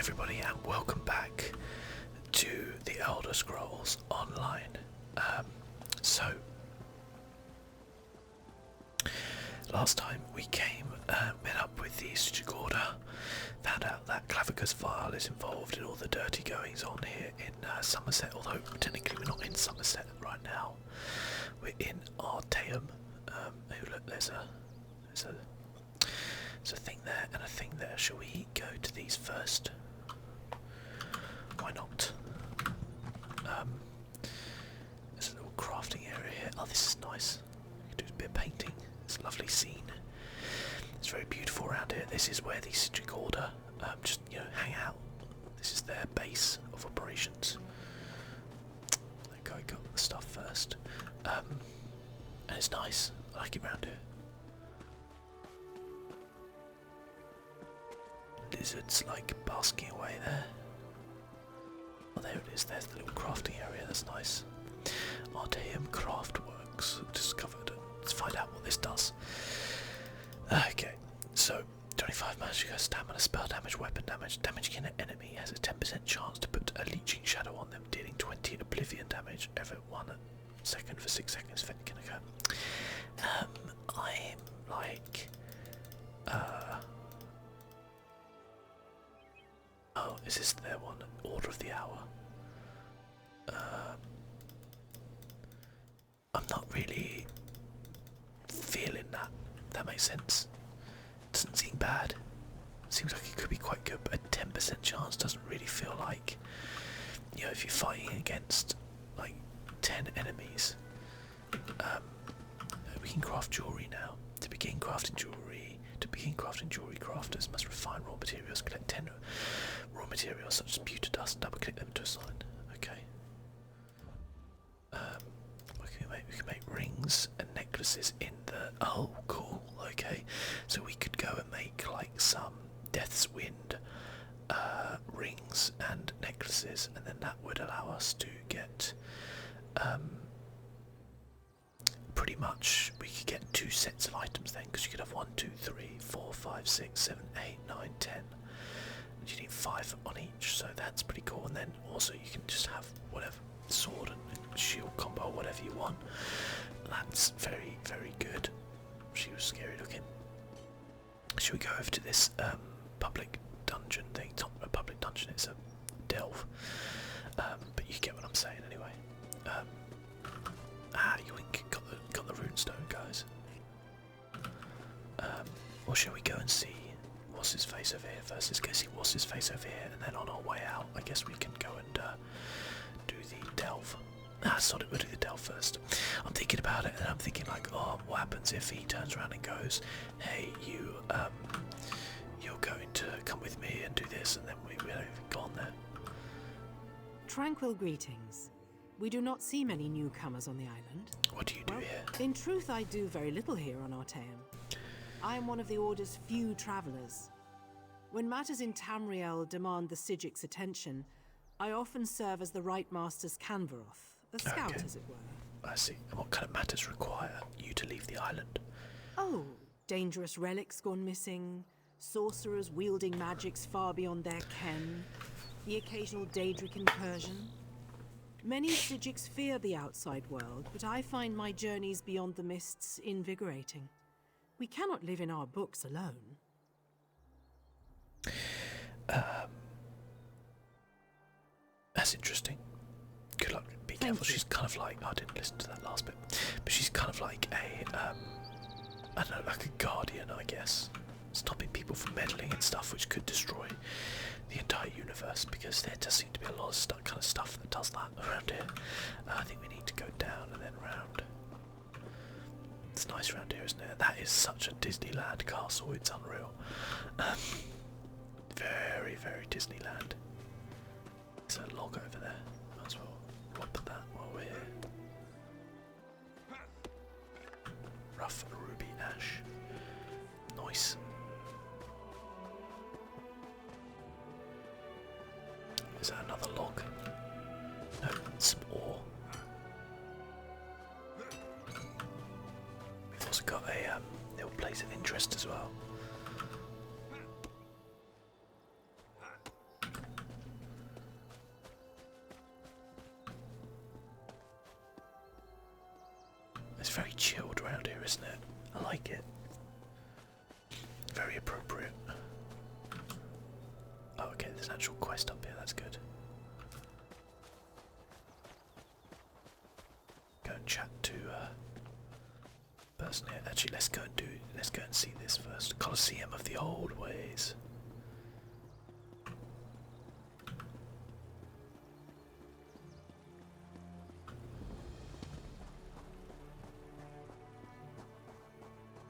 everybody, and welcome back to the Elder Scrolls Online. Last time we met up with the Psijic Order, found out that Clavicus Vile is involved in all the dirty goings on here in Summerset, although technically we're not in Summerset right now. We're in Artaeum. Look, there's a thing there and a thing there. Shall we go to these first? Why not? There's a little crafting area here. Oh, this is nice. We can do a bit of painting. It's a lovely scene. It's very beautiful around here. This is where the Psijic Order just hang out. This is their base of operations. I got the stuff first, and it's nice. I like it around here. Lizards like basking away there. Oh, there it is. There's the little crafting area. That's nice. Arteaum Craftworks discovered. Let's find out what this does. Okay, so 25 magic, stamina, spell damage, weapon damage. Damaging an enemy has a 10% chance to put a leeching shadow on them, dealing 20 oblivion damage every 1 second for 6 seconds. Effect can occur. I'm like, oh, is this their one? Order of the Hour. I'm not really feeling that. That makes sense. Doesn't seem bad. Seems like it could be quite good, but a 10% chance doesn't really feel like, if you're fighting against like 10 enemies. We can craft jewellery now. To begin crafting jewellery, crafters must refine raw materials, collect 10 raw materials such as pewter dust, and double click them to assign. Okay. We can make rings and necklaces in the. Oh, cool. Okay, so we could go and make like some Death's Wind rings and necklaces, and then that would allow us to get pretty much. We could get 2 sets of items then, because you could have 1, 2, 3, 4, 5, 6, 7, 8, 9, 10. And you need 5 on each, so that's pretty cool. And then also you can just have whatever sword and shield combo, whatever you want. That's very, very good. She was scary looking. Should we go over to this public dungeon thing? It's not a public dungeon, it's a delve. But you get what I'm saying anyway. Yoink, got the runestone, guys. Or shall we go and see what's his face over here first? Let's go see what's his face over here, and then on our way out, I guess we can go and do the delve. Sod it, we'll do the delve first. I'm thinking about it, and I'm thinking like, oh, what happens if he turns around and goes, hey, you're going to come with me and do this, and then we haven't even gone there. Tranquil greetings. We do not see many newcomers on the island. What do you do here? In truth, I do very little here on Artaeum. I am one of the Order's few travellers. When matters in Tamriel demand the Psijic's attention, I often serve as the Right Master's Canvaroth, a scout, Okay. as it were. I see. And what kind of matters require you to leave the island? Oh, dangerous relics gone missing, sorcerers wielding magics far beyond their ken, the occasional Daedric incursion. Many Psijics fear the outside world, but I find my journeys beyond the mists invigorating. We cannot live in our books alone. That's interesting. Good luck. Be careful. She's kind of like, I didn't listen to that last bit, but she's kind of like a, I don't know, like a guardian, I guess, stopping people from meddling and stuff, which could destroy the entire universe, because there does seem to be a lot of kind of stuff that does that around here. I think we need to go down and then round. It's nice around here, isn't it? That is such a Disneyland castle, it's unreal. Very, very Disneyland. There's a log over there. Might as well put that while we're here. Rough ruby ash. Nice. Is that another log? No, some ore. We've also got a little place of interest as well. very chilled around here, isn't it? I like it. Very appropriate. Oh, okay, there's an actual quest up here, that's good. Go and chat to person here. Actually, let's go and see this first. Colosseum of the Old Ways.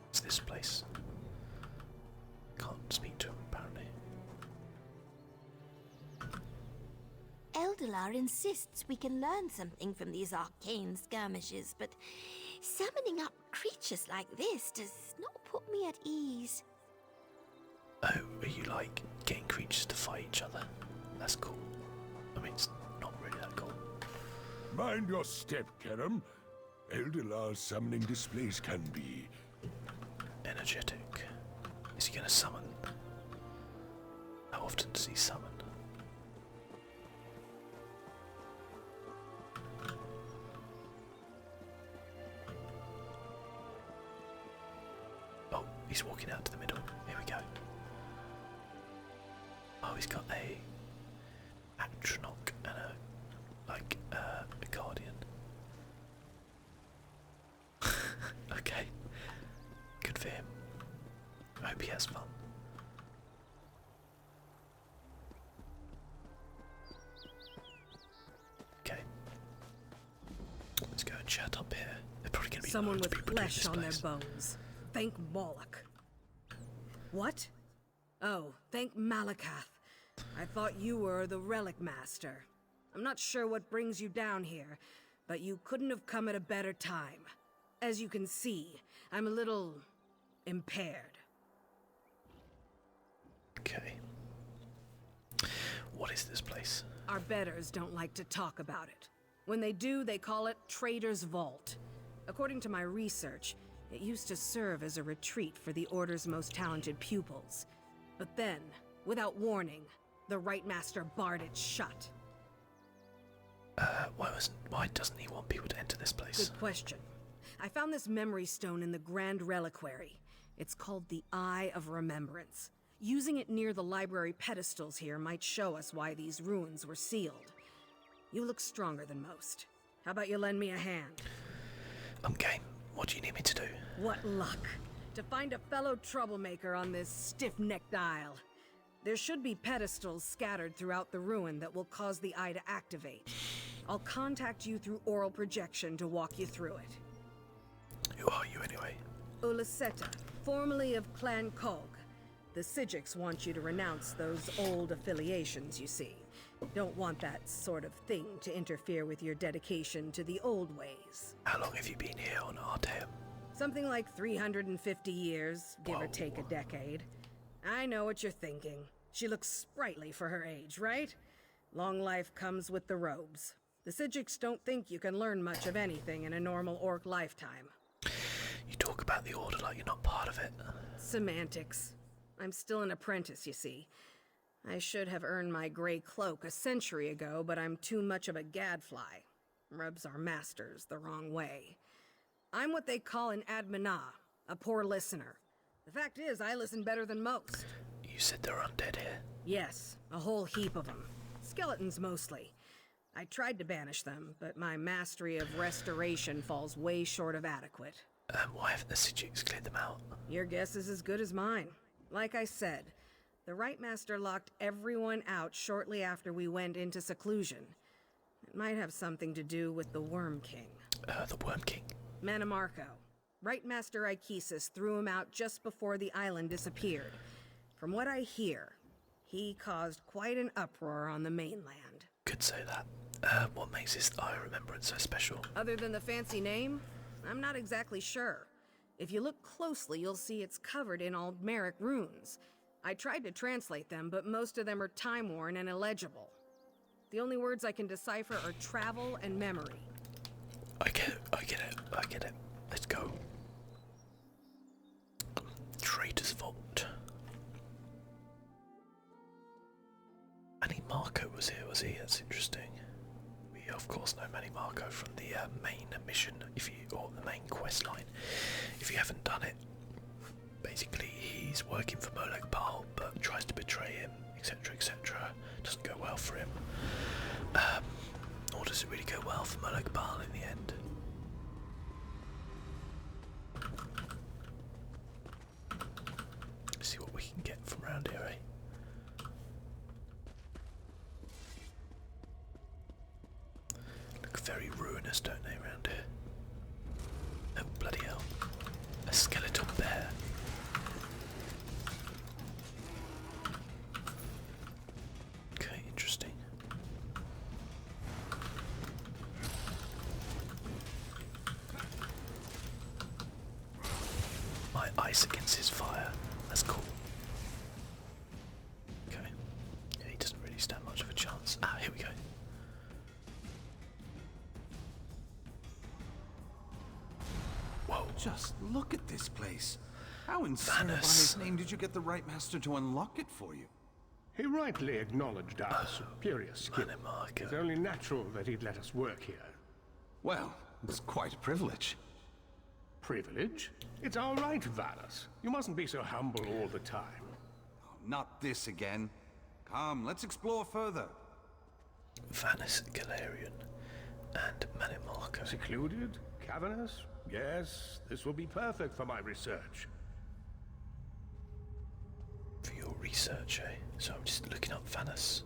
What's this place? Can't speak to him apparently. Eldalar insists we can learn something from these arcane skirmishes, but summoning up creatures like this does not put me at ease. Oh, are you like getting creatures to fight each other? That's cool. I mean, it's not really that cool. Mind your step, Kerem. Eldalar's summoning displays can be Energetic. Is he going to summon? How often does he summon? Oh, he's walking out to the middle. Here we go. Oh, he's got a Atronach and a guardian. Okay. Good for him. I hope he has fun. Okay. Let's go and chat up here. They're probably going to be Someone loads of with people doing flesh this on their place. bones. Thank Moloch. What? Oh, thank Malakath. I thought you were the Relic Master. I'm not sure what brings you down here, but you couldn't have come at a better time. As you can see, I'm a little impaired. Okay. What is this place? Our betters don't like to talk about it. When they do, they call it Traitor's Vault. According to my research, it used to serve as a retreat for the Order's most talented pupils. But then, without warning, the Right Master barred it shut. Why doesn't he want people to enter this place? Good question. I found this memory stone in the Grand Reliquary. It's called the Eye of Remembrance. Using it near the library pedestals here might show us why these ruins were sealed. You look stronger than most. How about you lend me a hand? I'm game. What do you need me to do? What luck. To find a fellow troublemaker on this stiff-necked isle. There should be pedestals scattered throughout the ruin that will cause the eye to activate. I'll contact you through oral projection to walk you through it. Who are you anyway? Ulaseta, formerly of Clan Kog. The Psijics want you to renounce those old affiliations, you see. Don't want that sort of thing to interfere with your dedication to the old ways. How long have you been here on Artaeum? Something like 350 years, give or Whoa. take a decade. I know what you're thinking. She looks sprightly for her age, right? Long life comes with the robes. The Psijics don't think you can learn much of anything in a normal orc lifetime. You talk about the Order like you're not part of it. Semantics. I'm still an apprentice, you see. I should have earned my gray cloak a century ago, but I'm too much of a gadfly. Rubs our masters the wrong way. I'm what they call an admina, a poor listener. The fact is, I listen better than most. You said there are undead here. Yes, a whole heap of them. Skeletons mostly. I tried to banish them, but my mastery of restoration falls way short of adequate. Why haven't the Psijics cleared them out? Your guess is as good as mine. Like I said, the Right Master locked everyone out shortly after we went into seclusion. It might have something to do with the Worm King. The Worm King. Mannimarco. Right Master Ikesis threw him out just before the island disappeared. From what I hear, he caused quite an uproar on the mainland. Could say that. What makes his Eye of Remembrance so special? Other than the fancy name, I'm not exactly sure. If you look closely, you'll see it's covered in Aldmeric runes. I tried to translate them, but most of them are time-worn and illegible. The only words I can decipher are travel and memory. I get it. Let's go. Traitor's Vault. Mannimarco was here, was he? That's interesting. We you of course know Mannimarco from the main mission, or the main quest line. If you haven't done it, basically he's working for Molag Bal, but tries to betray him, etc., etc. Doesn't go well for him. Or does it really go well for Molag Bal in the end? See what we can get from around here, eh? Look very ruinous, don't they, around here? Oh, bloody hell. A skeletal bear. Okay, interesting. My ice against his fire. That's cool. Okay. Yeah, he doesn't really stand much of a chance. Ah, here we go. Whoa. Just look at this place. How in Cinnabon's name did you get the right master to unlock it for you? He rightly acknowledged our superior skill. Mannimarco. It's only natural that he'd let us work here. Well, it's quite a privilege. Privilege? It's all right, Vanus. You mustn't be so humble all the time. Oh, not this again. Come, let's explore further. Vanus Galarian and Mannimarco. Secluded? Cavernous? Yes, this will be perfect for my research. For your research, eh? So I'm just looking up Vanus.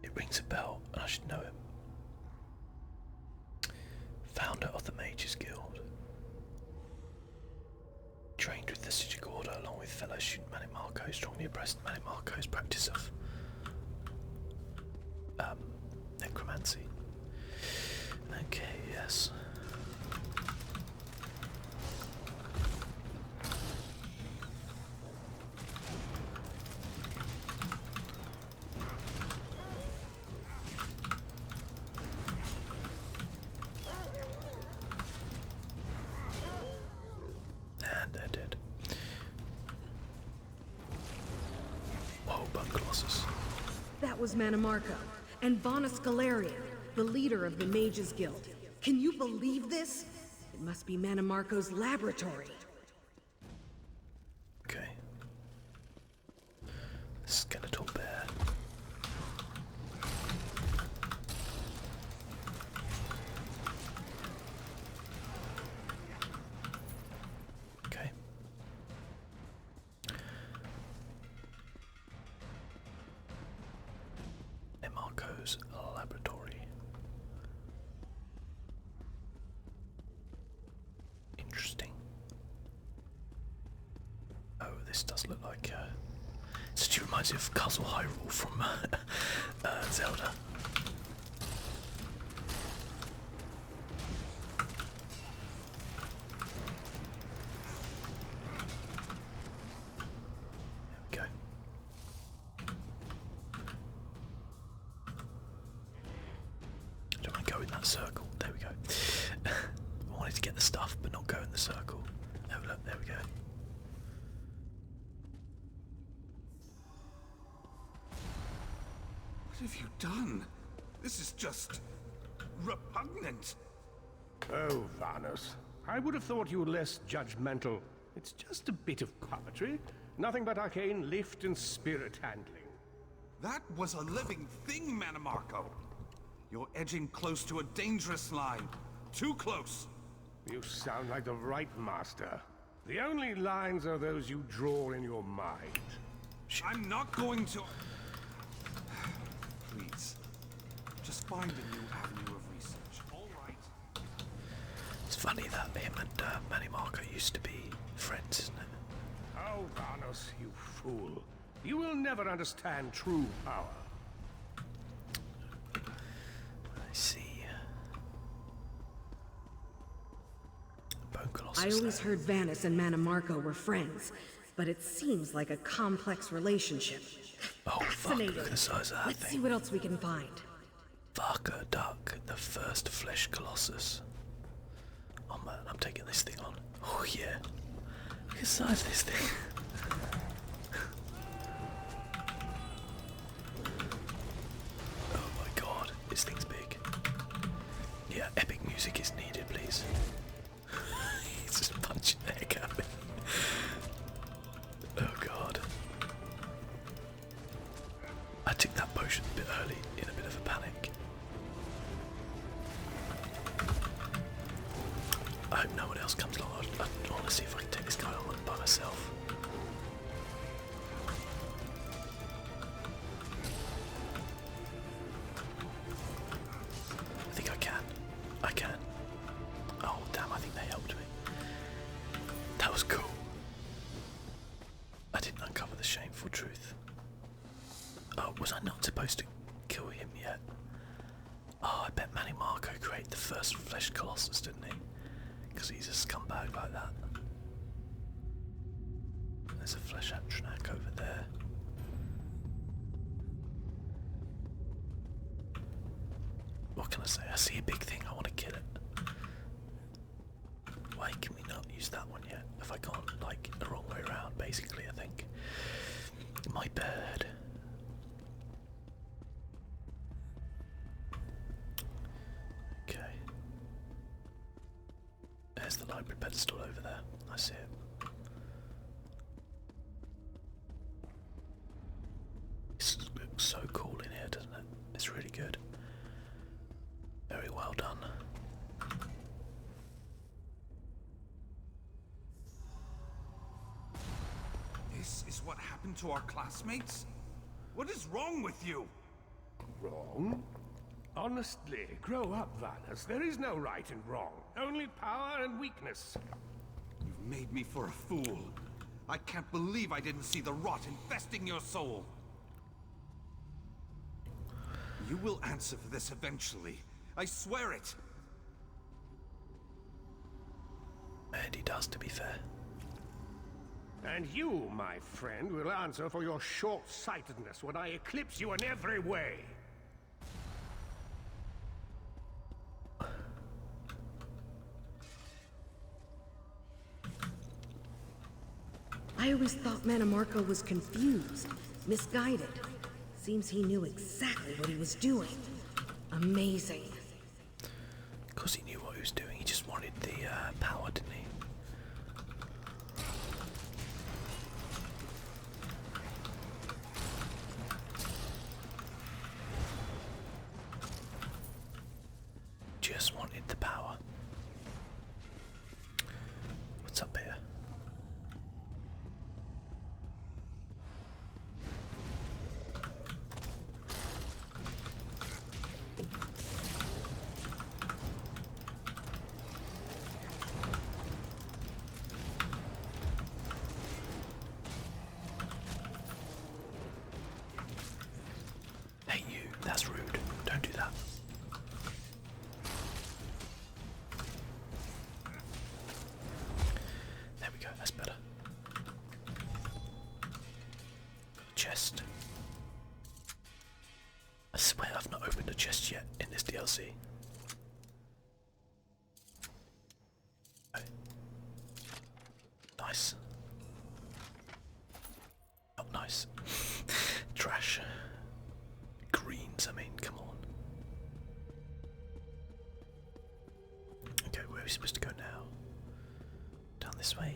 It rings a bell, and I should know him. Founder of the Mages Guild. Trained with the Psijic Order along with fellow student Mannimarco, strongly oppressed Mannimarco's practice of necromancy. Okay, yes. And they're dead. Whoa, bug colossus. That was Mannimarco, and Vanus Galarian, the leader of the Mages Guild. Can you believe this? It must be Mannimarco's laboratory. Okay. Skeletal bear. Okay. Mannimarco's laboratory. Interesting. Oh, this does look like it actually reminds me of Castle Hyrule from Zelda. There we go. Don't want to go in that circle. There we go. I wanted to get the stuff, but not go in the circle. Oh look, there we go. What have you done? This is just repugnant. Oh, Vanus. I would have thought you were less judgmental. It's just a bit of puppetry. Nothing but arcane lift and spirit handling. That was a living thing, Mannimarco. You're edging close to a dangerous line. Too close. You sound like the right master. The only lines are those you draw in your mind. I'm not going to... Please. Just find a new avenue of research, all right? It's funny that him and Mannimarco used to be friends, isn't it? Oh, Vanus, you fool. You will never understand true power. I see. Bone Colossus. I always heard Vanus and Mannimarco were friends, but it seems like a complex relationship. Oh fuck, look at the size of that Let's see thing. what else we can find. Fuck a duck, the first flesh colossus. Oh man, I'm taking this thing on. Oh yeah. Look at the size of this thing. Oh my god, this thing's big. music is needed, please. He's just punching the heck out of me. Oh god. I took that potion a bit early in a bit of a panic. I hope no one else comes along. I want to see if I can take this guy on by myself. I think I can. I can. Oh damn, I think they helped me. That was cool. I didn't uncover the shameful truth. Oh, was I not supposed to kill him yet? Oh, I bet Mannimarco created the first flesh colossus, didn't he? Because he's a scumbag like that. There's a flesh Atronach over there. What can I say? I see a big thing, I want to kill it. Why can we not use that one yet? Have I gone, like, the wrong way around, basically, I think. My bad. Okay. There's the library pedestal over there. I see it. This looks so cool in here, doesn't it? It's really good. Very well done. This is what happened to our classmates? What is wrong with you? Wrong? Honestly, grow up, Vanus. There is no right and wrong. Only power and weakness. You've made me for a fool. I can't believe I didn't see the rot infesting your soul. You will answer for this eventually. I swear it. And he does, to be fair. And you, my friend, will answer for your short-sightedness when I eclipse you in every way. I always thought Mannimarco was confused, misguided. Seems he knew exactly what he was doing. Amazing. Because he knew what he was doing, he just wanted the power, didn't he? Just wanted the power. What's up here? Hey you, that's rude. Don't do that. There we go, that's better. Chest. I swear I've not opened a chest yet in this DLC. Okay. Nice. Not nice. Trash. Greens, I mean, come on. Okay, where are we supposed to go now? Down this way.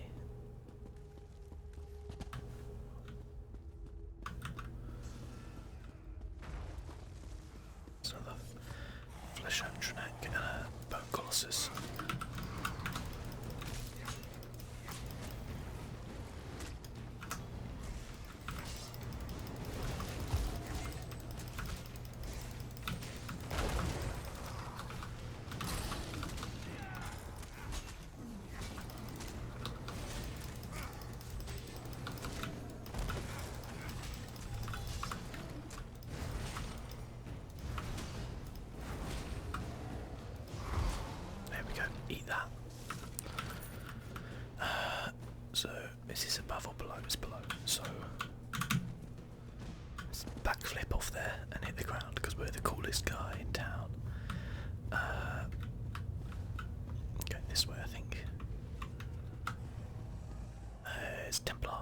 So the flesh Atronach and a bone colossus. Eat that. So, is this above or below? It's below. So, let's backflip off there and hit the ground because we're the coolest guy in town. Okay, this way I think. It's Templar.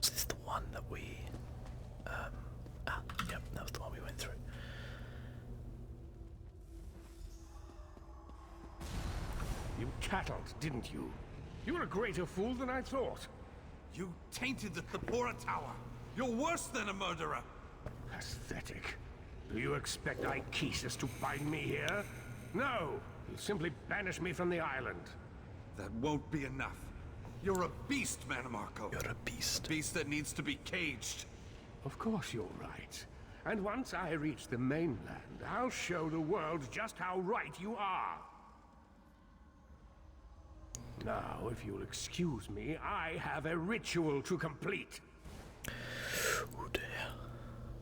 Is this the one that we... yep, that was the one tattled, didn't you? You were a greater fool than I thought. You tainted the Thapora Tower. You're worse than a murderer. Pathetic. Do you expect Ichesis to bind me here? No, he'll simply banish me from the island. That won't be enough. You're a beast, Mannimarco. You're a beast. A beast that needs to be caged. Of course you're right. And once I reach the mainland, I'll show the world just how right you are. Now, if you'll excuse me, I have a ritual to complete. Oh dear.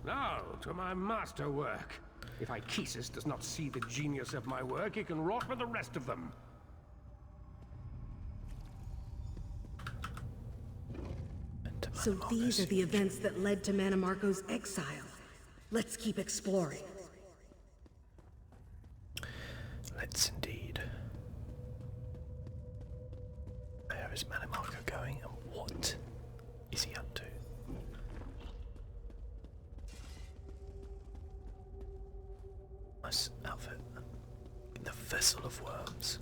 Now, to my masterwork. If Ichesis does not see the genius of my work, he can rot with the rest of them. So these are the events that led to Mannimarco's exile. Let's keep exploring. Let's indeed. Where is Mannimarco going and what is he up to? Nice outfit. The Vessel of Worms.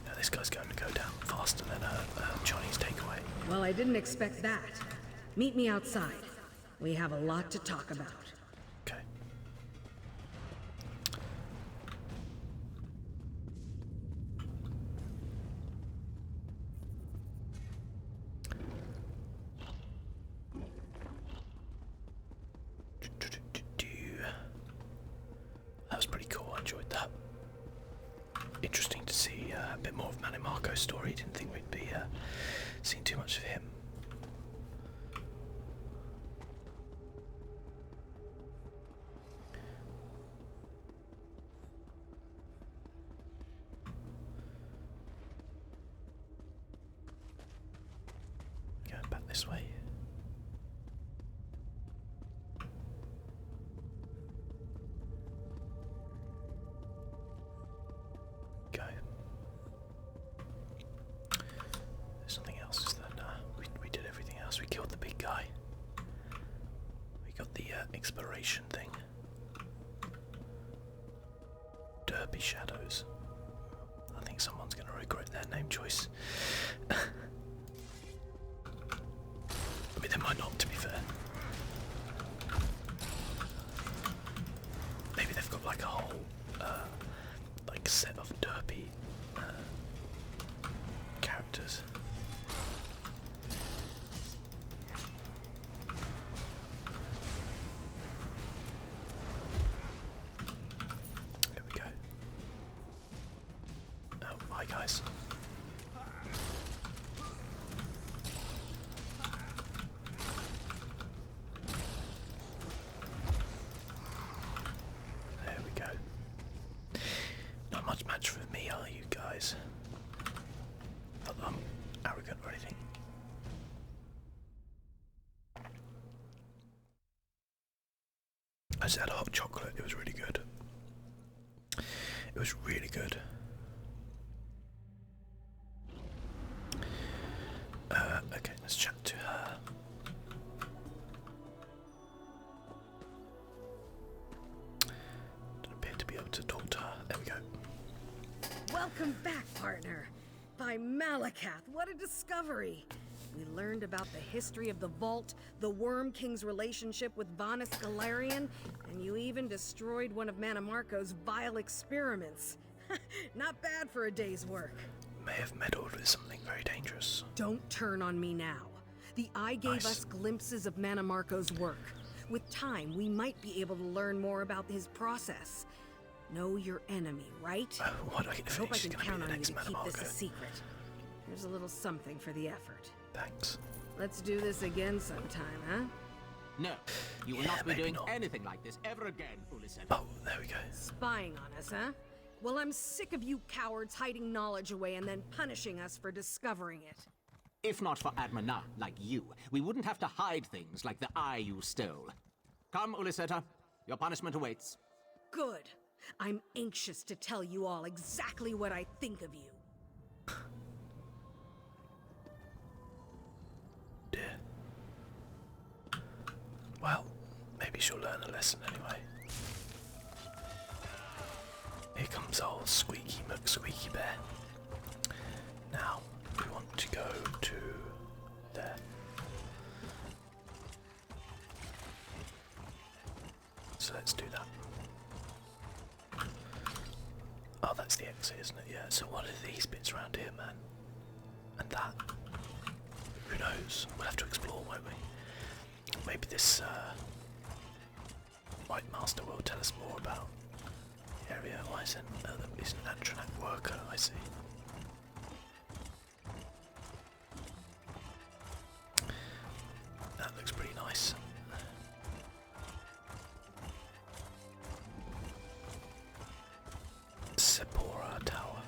Now this guy's going to go down faster than a Chinese takeaway. Well, I didn't expect that. Meet me outside. We have a lot to talk about. Okay. That was pretty cool. I enjoyed that. Interesting to see a bit more of Mannimarco's story. Didn't think we'd be seeing too much of him. Going back this way. Go. There's something else, is there? Nah, we did everything else. We killed the big guy. We got the exploration thing. Derby Shadows. I think someone's going to regret their name choice. I mean, they might not, to be fair. Maybe they've got like a whole like set of derpy characters. There we go. Oh, hi guys. There we go. Not much match for me, are you guys? Not that I'm arrogant or anything. I just had a hot chocolate, it was really good. It was really good. Okay, let's chat to her. Don't appear to be able to talk to her. There we go. Welcome back, partner. By Malakath, what a discovery. We learned about the history of the Vault, the Worm King's relationship with Vanus Galarian, and you even destroyed one of Mannimarco's vile experiments. Not bad for a day's work. May have meddled with something very dangerous. Don't turn on me now. The Eye gave Nice. us glimpses of Mannimarco's work. With time, we might be able to learn more about his process. Know your enemy, right? Why do I get the I feeling hope I she's can going to be count the on you next to keep this a Mannimarco? secret. Here's a little something for the effort. Thanks. Let's do this again sometime, huh? No, you will Yeah, not be maybe doing not. anything like this ever again, Ulyssen. Oh, there we go. Spying on us, huh? Well, I'm sick of you cowards hiding knowledge away and then punishing us for discovering it. If not for Admana, like you, we wouldn't have to hide things like the eye you stole. Come, Ulysseta, your punishment awaits. Good. I'm anxious to tell you all exactly what I think of you. Dear. Well, maybe she'll learn a lesson anyway. Here comes old Squeaky McSqueaky Bear. Now, we want to go to there. So let's do that. Oh, that's the exit, isn't it? Yeah, so what are these bits around here, man? And that? Who knows? We'll have to explore, won't we? Maybe this White Master will tell us more about the area. Why is an Atronach worker, I see. That looks pretty nice. Sepora Tower.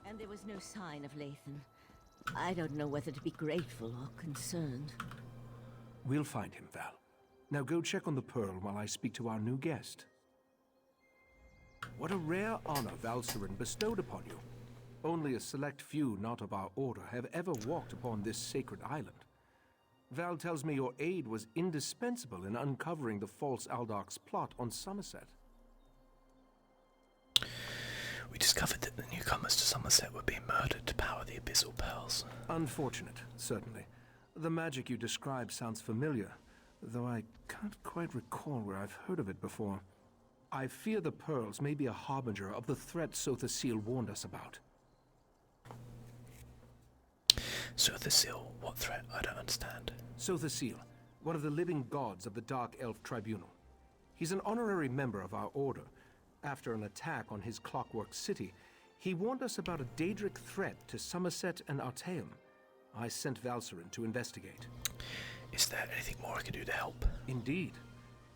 And there was no sign of Lathan. I don't know whether to be grateful or concerned. We'll find him, Val. Now go check on the Pearl while I speak to our new guest. What a rare honor Valcerin bestowed upon you. Only a select few not of our order have ever walked upon this sacred island. Val tells me your aid was indispensable in uncovering the false Aldarch's plot on Summerset. We discovered that the newcomers to Summerset were being murdered to power the Abyssal Pearls. Unfortunate, certainly. The magic you describe sounds familiar, though I can't quite recall where I've heard of it before. I fear the Pearls may be a harbinger of the threat Sotha Seal warned us about. Sotha Seal? What threat? I don't understand. Sotha Seal, one of the living gods of the Dark Elf Tribunal. He's an honorary member of our order. After an attack on his Clockwork City, he warned us about a Daedric threat to Summerset and Artaeum. I sent Valcerin to investigate. Is there anything more I can do to help? Indeed.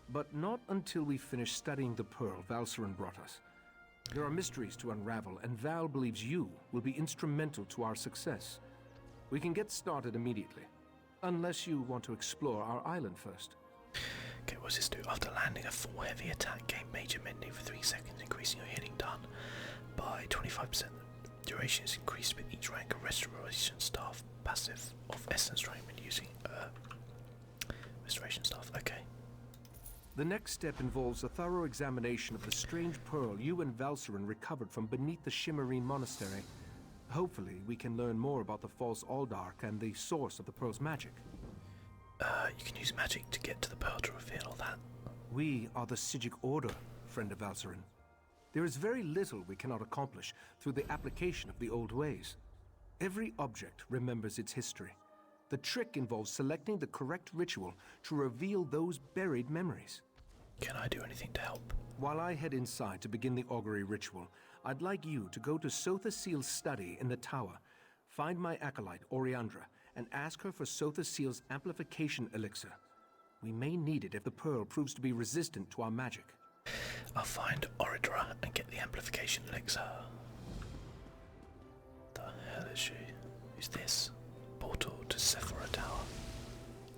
But not until we finish studying the Pearl Valcerin brought us. There are mysteries to unravel, and Val believes you will be instrumental to our success. We can get started immediately, unless you want to explore our island first. Okay, what does this do? After landing a full heavy attack, gain major mending for 3 seconds, increasing your healing done by 25%. Duration is increased with each rank of restoration staff passive of essence drain when using restoration staff. Okay. The next step involves a thorough examination of the strange pearl you and Valcerin recovered from beneath the Shimmerine Monastery. Hopefully, we can learn more about the false Aldarch and the source of the pearl's magic. You can use magic to get to the pearl to reveal all that. We are the Psijic Order, friend of Valcerin. There is very little we cannot accomplish through the application of the old ways. Every object remembers its history. The trick involves selecting the correct ritual to reveal those buried memories. Can I do anything to help? While I head inside to begin the augury ritual, I'd like you to go to Sotha Seal's study in the tower, find my acolyte, Oriandra, and ask her for Sotha Seal's amplification elixir. We may need it if the pearl proves to be resistant to our magic. I'll find Oriandra and get the amplification elixir. The hell is she? Who's this? Portal to Sephora Tower.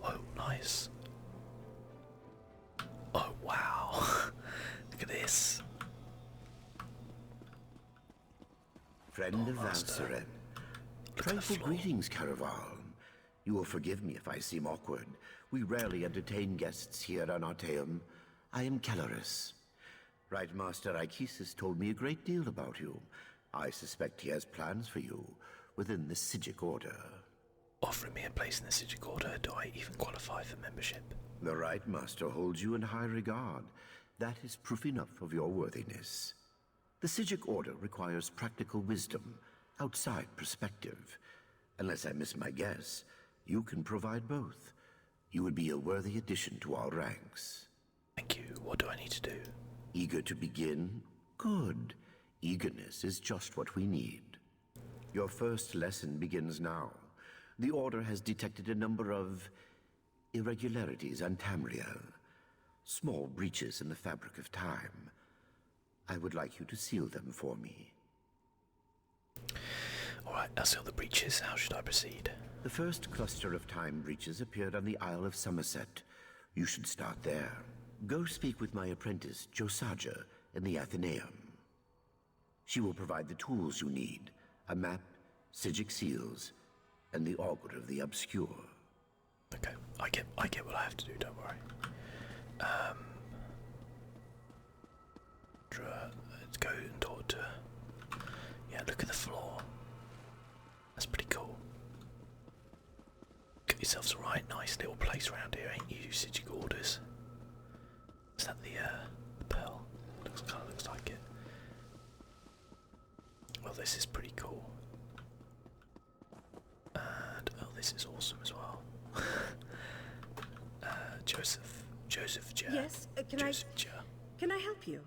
Oh, nice. Oh, wow. Look at this. Friend of Valcerin. Tranquil greetings, Caraval. You will forgive me if I seem awkward. We rarely entertain guests here on Artaeum. I am Caloris. Right Master Ichesis told me a great deal about you. I suspect he has plans for you within the Psijic Order. Offering me a place in the Psijic Order, do I even qualify for membership? The Right Master holds you in high regard. That is proof enough of your worthiness. The Psijic Order requires practical wisdom, outside perspective. Unless I miss my guess, you can provide both. You would be a worthy addition to our ranks. Thank you. What do I need to do? Eager to begin? Good. Eagerness is just what we need. Your first lesson begins now. The Order has detected a number of irregularities on Tamriel. Small breaches in the fabric of time. I would like you to seal them for me. Alright, I'll seal the breaches. How should I proceed? The first cluster of time breaches appeared on the Isle of Summerset. You should start there. Go speak with my apprentice, Josaja, in the Artaeum. She will provide the tools you need. A map, Psijic seals, and the Augur of the Obscure. Okay, I get what I have to do, don't worry. Let's go and talk to. Yeah, look at the floor. That's pretty cool. Got yourselves a right nice little place around here, ain't you, Psijic Orders? Is that the pearl? Kinda looks like it. Well, this is pretty cool. And oh, this is awesome as well. Joseph J. Yes, can I help you?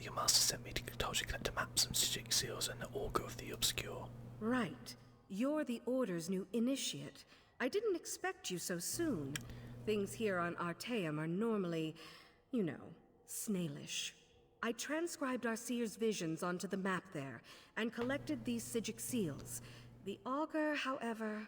Your master sent me to collect a map, some Psijic seals, and the Augur of the Obscure. Right. You're the Order's new initiate. I didn't expect you so soon. Things here on Artaeum are normally, you know, snailish. I transcribed our seer's visions onto the map there, and collected these Psijic seals. The augur, however...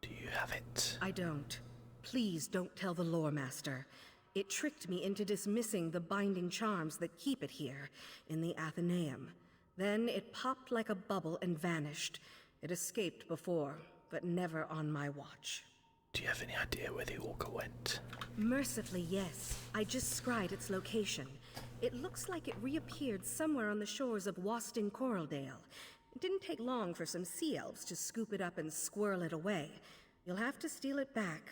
Do you have it? I don't. Please don't tell the lore master. It tricked me into dismissing the binding charms that keep it here, in the Artaeum. Then it popped like a bubble and vanished. It escaped before, but never on my watch. Do you have any idea where the augur went? Mercifully, yes. I just scryed its location. It looks like it reappeared somewhere on the shores of Waston Coraldale. It didn't take long for some sea elves to scoop it up and squirrel it away. You'll have to steal it back.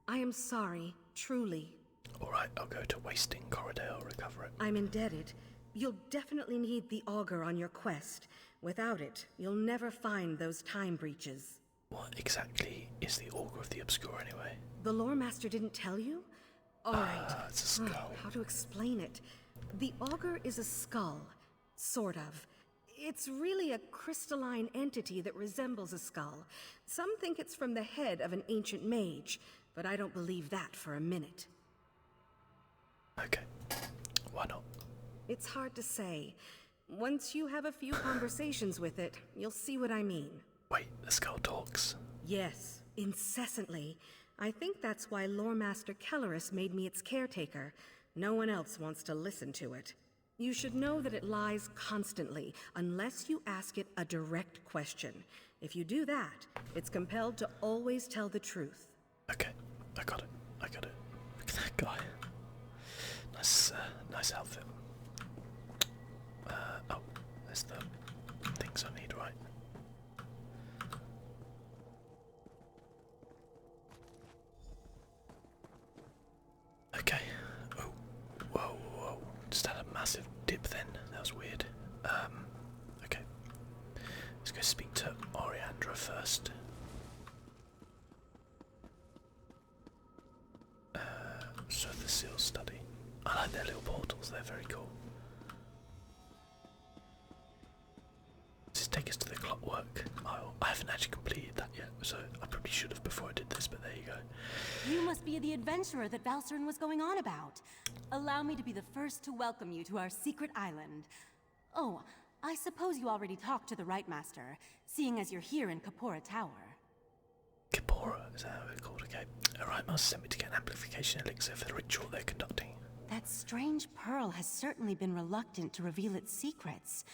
I am sorry, truly. Alright, I'll go to Wasting Coraldale, recover it. I'm indebted. You'll definitely need the augur on your quest. Without it, you'll never find those time breaches. What exactly is the Augur of the Obscure anyway? The lore master didn't tell you? Alright. It's a skull. How to explain it? The augur is a skull. Sort of. It's really a crystalline entity that resembles a skull. Some think it's from the head of an ancient mage, but I don't believe that for a minute. Okay. Why not? It's hard to say. Once you have a few conversations with it, you'll see what I mean. Wait, the skull talks? Yes, incessantly. I think that's why Lore Master Kellerus made me its caretaker. No one else wants to listen to it. You should know that it lies constantly, unless you ask it a direct question. If you do that, it's compelled to always tell the truth. Okay, I got it. Look at that guy. Nice outfit. Oh, there's the things I need, right? Okay. Oh, whoa. Just had a massive dip then. That was weird. Okay. Let's go speak to Oriandra first. So the seal study. I like their little portals, they're very cool. Does this take us to the clockwork mile? I haven't actually completed that yet, so I probably should have before I did this, but there you go. You must be the adventurer that Valcerin was going on about. Allow me to be the first to welcome you to our secret island. Oh, I suppose you already talked to the Right Master, seeing as you're here in Kapora Tower. Kapora, is that how it's called? Okay. Alright, Master sent me to get an amplification elixir for the ritual they're conducting. That strange pearl has certainly been reluctant to reveal its secrets.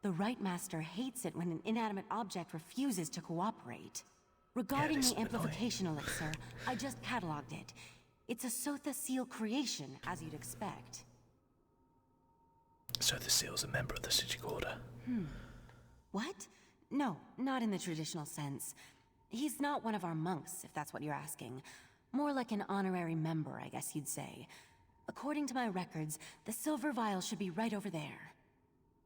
The Right Master hates it when an inanimate object refuses to cooperate. Regarding the amplification elixir, I just cataloged it. It's a Sotha Seal creation, as you'd expect. So the seal's a member of the Psijic Order? What? No, not in the traditional sense. He's not one of our monks, if that's what you're asking. More like an honorary member, I guess you'd say. According to my records, the silver vial should be right over there.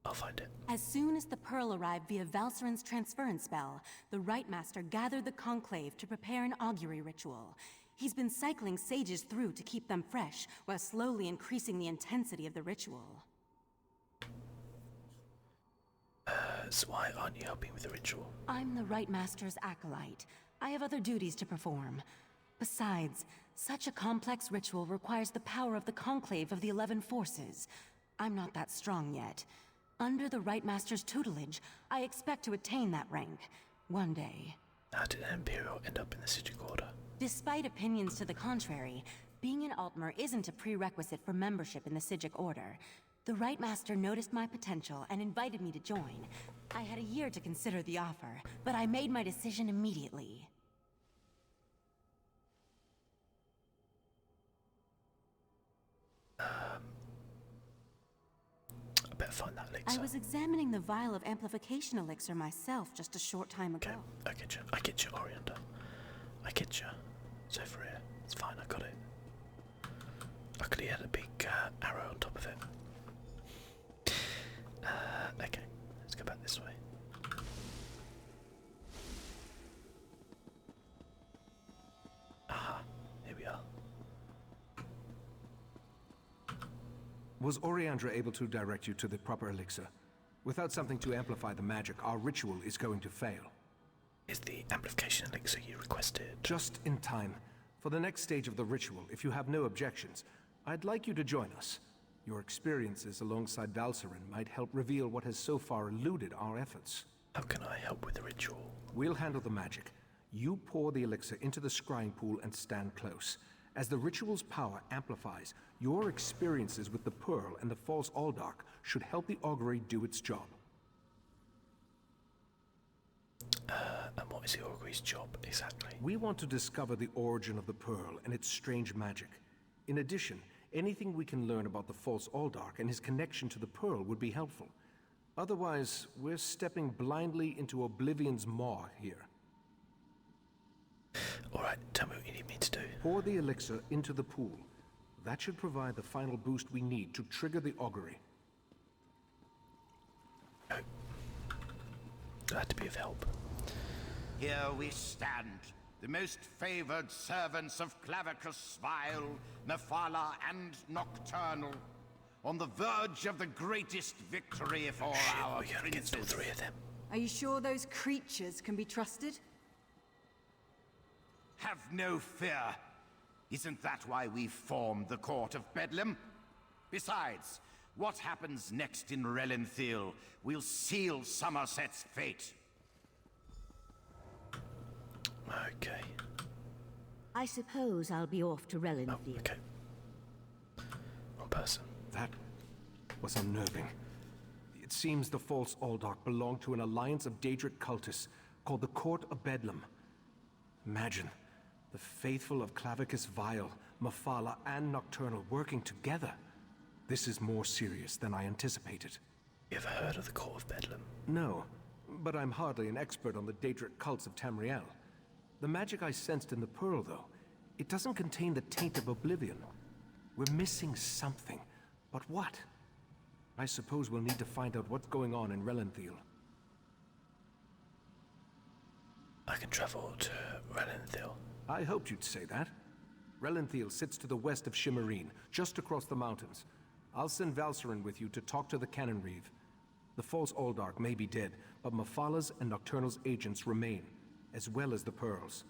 I'll find it. As soon as the pearl arrived via Valcerin's transference spell, the Right Master gathered the conclave to prepare an augury ritual. He's been cycling sages through to keep them fresh, while slowly increasing the intensity of the ritual. So why aren't you helping with the ritual? I'm the Right Master's acolyte. I have other duties to perform. Besides, such a complex ritual requires the power of the conclave of the 11 forces. I'm not that strong yet. Under the Right Master's tutelage, I expect to attain that rank. One day. How did an Imperial end up in the Psijic Order? Despite opinions to the contrary, being an Altmer isn't a prerequisite for membership in the Psijic Order. The Right Master noticed my potential and invited me to join. I had a year to consider the offer, but I made my decision immediately. better find that elixir. I was examining the vial of amplification elixir myself just a short time ago. Okay, I get you, Oriander. I get you. It's over here. It's fine, I got it. I could have had a big arrow on top of it. Okay, let's go back this way. Aha, here we are. Was Oriandra able to direct you to the proper elixir? Without something to amplify the magic, our ritual is going to fail. Is the amplification elixir you requested? Just in time. For the next stage of the ritual, if you have no objections, I'd like you to join us. Your experiences alongside Valcerin might help reveal what has so far eluded our efforts. How can I help with the ritual? We'll handle the magic. You pour the elixir into the scrying pool and stand close. As the ritual's power amplifies, your experiences with the Pearl and the false Aldark should help the augury do its job. And what is the augury's job, exactly? We want to discover the origin of the Pearl and its strange magic. In addition, anything we can learn about the false Aldark and his connection to the Pearl would be helpful. Otherwise, we're stepping blindly into Oblivion's maw here. Alright, tell me what you need me to do. Pour the elixir into the pool. That should provide the final boost we need to trigger the augury. Oh. Glad to be of help. Here we stand, the most favored servants of Clavicus Vile, Mephala, and Nocturnal, on the verge of the greatest victory for our we're going against all three of them. Are you sure those creatures can be trusted? Have no fear. Isn't that why we formed the Court of Bedlam? Besides, what happens next in Relenthiel will seal Summerset's fate. Okay. I suppose I'll be off to Relenthiel. Oh, okay. Wrong person. That was unnerving. It seems the false Aldark belonged to an alliance of Daedric cultists called the Court of Bedlam. Imagine, the faithful of Clavicus Vile, Mephala, and Nocturnal working together. This is more serious than I anticipated. You ever heard of the Court of Bedlam? No, but I'm hardly an expert on the Daedric cults of Tamriel. The magic I sensed in the Pearl, though, it doesn't contain the taint of oblivion. We're missing something. But what? I suppose we'll need to find out what's going on in Relenthiel. I can travel to Relenthiel. I hoped you'd say that. Relenthiel sits to the west of Shimmerine, just across the mountains. I'll send Valcerin with you to talk to the Cannon Reeve. The false Aldark may be dead, but Mephala's and Nocturnal's agents remain, as well as the Pearls.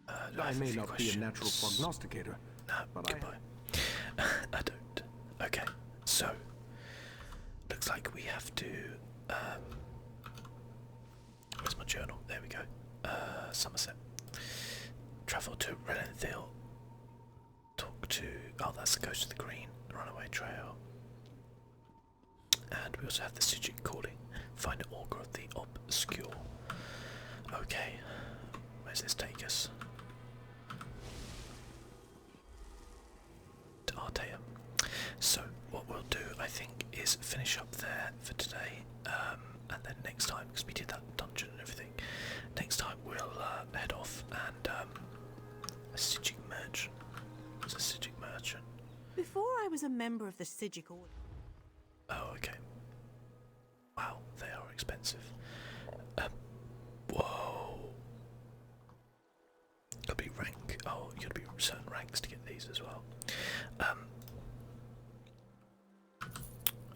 I may not be a natural prognosticator, but goodbye. I don't. Okay, so looks like we have to. Where's my journal? There we go. Summerset. Travel to Relenthiel. Talk to. Oh, that's the Ghost of the Green, the Runaway Trail. And we also have the Psijic Order. Find an augur of the Obscure. Okay, where's this take us? To Artaeum. So what we'll do, I think, is finish up there for today, and then next time, because we did that dungeon and everything, next time we'll head off and a Psijic merchant. What's a Psijic merchant? Before I was a member of the Psijic Order. Oh, okay. Wow, they are expensive. Whoa. Gotta be rank. Oh, you gotta be certain ranks to get these as well.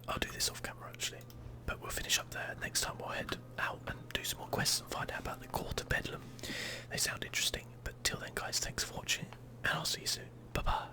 I'll do this off camera actually, but we'll finish up there. Next time we'll head out and do some more quests and find out about the Court of Bedlam. They sound interesting, but till then guys, thanks for watching, and I'll see you soon. Bye bye.